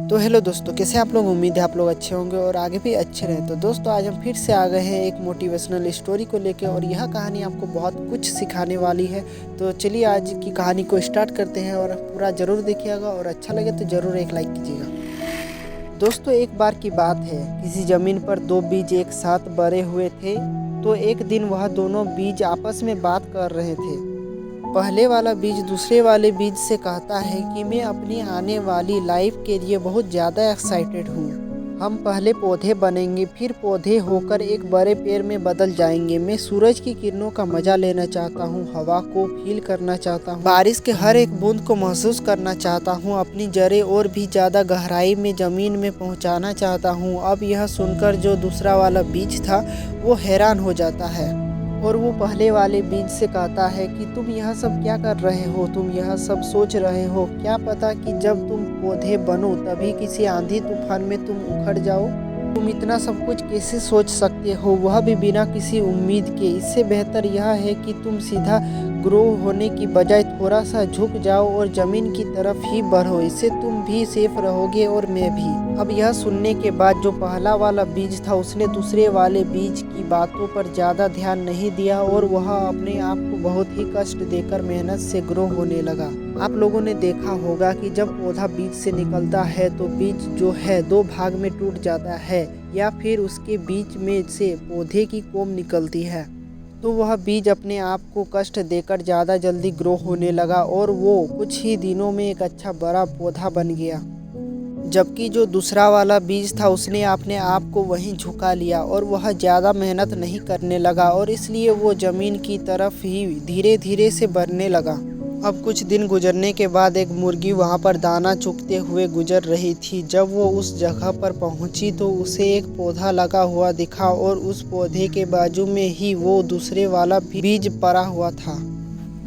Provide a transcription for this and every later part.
तो हेलो दोस्तों, कैसे आप लोग। उम्मीद है आप लोग अच्छे होंगे और आगे भी अच्छे रहें। तो दोस्तों आज हम फिर से आ गए हैं एक मोटिवेशनल स्टोरी को लेके और यह कहानी आपको बहुत कुछ सिखाने वाली है। तो चलिए आज की कहानी को स्टार्ट करते हैं और पूरा ज़रूर देखिएगा और अच्छा लगे तो ज़रूर एक लाइक कीजिएगा। दोस्तों एक बार की बात है, किसी ज़मीन पर दो बीज एक साथ बड़े हुए थे। तो एक दिन वह दोनों बीज आपस में बात कर रहे थे। पहले वाला बीज दूसरे वाले बीज से कहता है कि मैं अपनी आने वाली लाइफ के लिए बहुत ज़्यादा एक्साइटेड हूँ। हम पहले पौधे बनेंगे, फिर पौधे होकर एक बड़े पेड़ में बदल जाएंगे। मैं सूरज की किरणों का मजा लेना चाहता हूँ, हवा को फील करना चाहता हूँ, बारिश के हर एक बूंद को महसूस करना चाहता हूँ, अपनी जड़ें और भी ज़्यादा गहराई में ज़मीन में पहुँचाना चाहता हूँ। अब यह सुनकर जो दूसरा वाला बीज था वो हैरान हो जाता है और वो पहले वाले बीज से कहता है कि तुम यह सब क्या कर रहे हो, तुम यह सब सोच रहे हो। क्या पता कि जब तुम पौधे बनो तभी किसी आंधी तूफान में तुम उखड़ जाओ। तुम इतना सब कुछ कैसे सोच सकते हो, वह भी बिना किसी उम्मीद के। इससे बेहतर यह है कि तुम सीधा ग्रो होने की बजाय थोड़ा सा झुक जाओ और ज़मीन की तरफ ही बढ़ो। इससे तुम भी सेफ रहोगे और मैं भी। अब यह सुनने के बाद जो पहला वाला बीज था उसने दूसरे वाले बीज की बातों पर ज़्यादा ध्यान नहीं दिया और वह अपने आप को बहुत ही कष्ट देकर मेहनत से ग्रो होने लगा। आप लोगों ने देखा होगा कि जब पौधा बीज से निकलता है तो बीज जो है दो भाग में टूट जाता है या फिर उसके बीच में से पौधे की कोम निकलती है। तो वह बीज अपने आप को कष्ट देकर ज़्यादा जल्दी ग्रो होने लगा और वो कुछ ही दिनों में एक अच्छा बड़ा पौधा बन गया। जबकि जो दूसरा वाला बीज था उसने अपने आप को वहीं झुका लिया और वह ज़्यादा मेहनत नहीं करने लगा और इसलिए वो ज़मीन की तरफ ही धीरे धीरे से बढ़ने लगा। अब कुछ दिन गुजरने के बाद एक मुर्गी वहाँ पर दाना चुगते हुए गुजर रही थी। जब वो उस जगह पर पहुँची तो उसे एक पौधा लगा हुआ दिखा और उस पौधे के बाजू में ही वो दूसरे वाला बीज पड़ा हुआ था।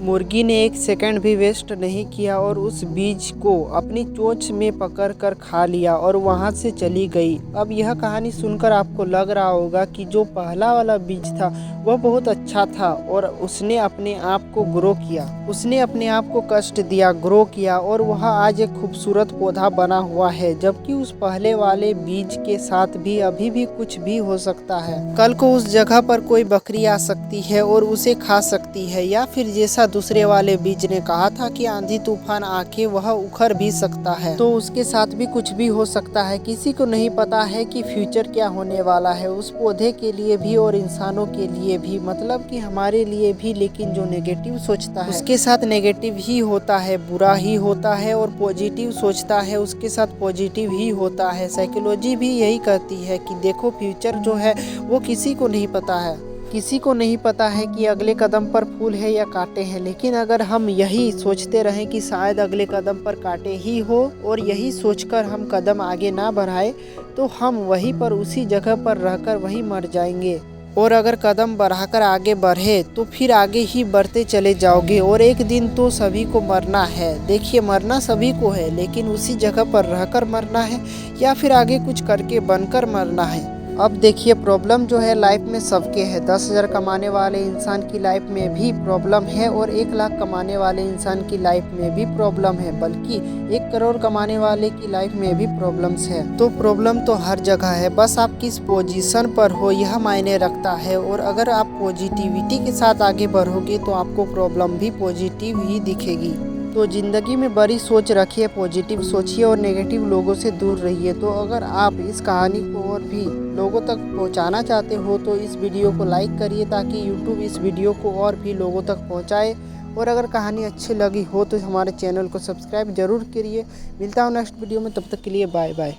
मुर्गी ने एक सेकंड भी वेस्ट नहीं किया और उस बीज को अपनी चोंच में पकड़कर खा लिया और वहां से चली गई। अब यह कहानी सुनकर आपको लग रहा होगा कि जो पहला वाला बीज था वह बहुत अच्छा था और उसने अपने आप को ग्रो किया, उसने अपने आप को कष्ट दिया, ग्रो किया और वह आज एक खूबसूरत पौधा बना हुआ है। जबकि उस पहले वाले बीज के साथ भी अभी भी कुछ भी हो सकता है। कल को उस जगह पर कोई बकरी आ सकती है और उसे खा सकती है, या फिर जैसा दूसरे वाले बीज ने कहा था कि आंधी तूफान आके वह उखड़ भी सकता है, तो उसके साथ भी कुछ भी हो सकता है। किसी को नहीं पता है कि फ्यूचर क्या होने वाला है, उस पौधे के लिए भी और इंसानों के लिए भी, मतलब कि हमारे लिए भी। लेकिन जो नेगेटिव सोचता है उसके साथ नेगेटिव ही होता है, बुरा ही होता है, और पॉजिटिव सोचता है उसके साथ पॉजिटिव ही होता है। साइकोलॉजी भी यही कहती है कि देखो फ्यूचर जो है वो किसी को नहीं पता है, किसी को नहीं पता है कि अगले कदम पर फूल है या कांटे हैं। लेकिन अगर हम यही सोचते रहें कि शायद अगले कदम पर कांटे ही हो और यही सोचकर हम कदम आगे ना बढ़ाएं तो हम वहीं पर उसी जगह पर रहकर वहीं मर जाएंगे। और अगर कदम बढ़ाकर आगे बढ़े तो फिर आगे ही बढ़ते चले जाओगे और एक दिन तो सभी को मरना है। देखिए मरना सभी को है, लेकिन उसी जगह पर रहकर मरना है या फिर आगे कुछ करके बनकर मरना है। अब देखिए प्रॉब्लम जो है लाइफ में सबके है। 10,000 कमाने वाले इंसान की लाइफ में भी प्रॉब्लम है और 1 लाख कमाने वाले इंसान की लाइफ में भी प्रॉब्लम है, बल्कि 1 करोड़ कमाने वाले की लाइफ में भी प्रॉब्लम्स है। तो प्रॉब्लम तो हर जगह है, बस आप किस पोजीशन पर हो यह मायने रखता है। और अगर आप पॉजिटिविटी के साथ आगे बढ़ोगे तो आपको प्रॉब्लम भी पॉजिटिव ही दिखेगी। तो ज़िंदगी में बड़ी सोच रखिए, पॉजिटिव सोचिए और नेगेटिव लोगों से दूर रहिए। तो अगर आप इस कहानी को और भी लोगों तक पहुंचाना चाहते हो तो इस वीडियो को लाइक करिए ताकि यूट्यूब इस वीडियो को और भी लोगों तक पहुंचाए। और अगर कहानी अच्छी लगी हो तो हमारे चैनल को सब्सक्राइब ज़रूर करिए। मिलता हूँ नेक्स्ट वीडियो में, तब तक के लिए बाय बाय।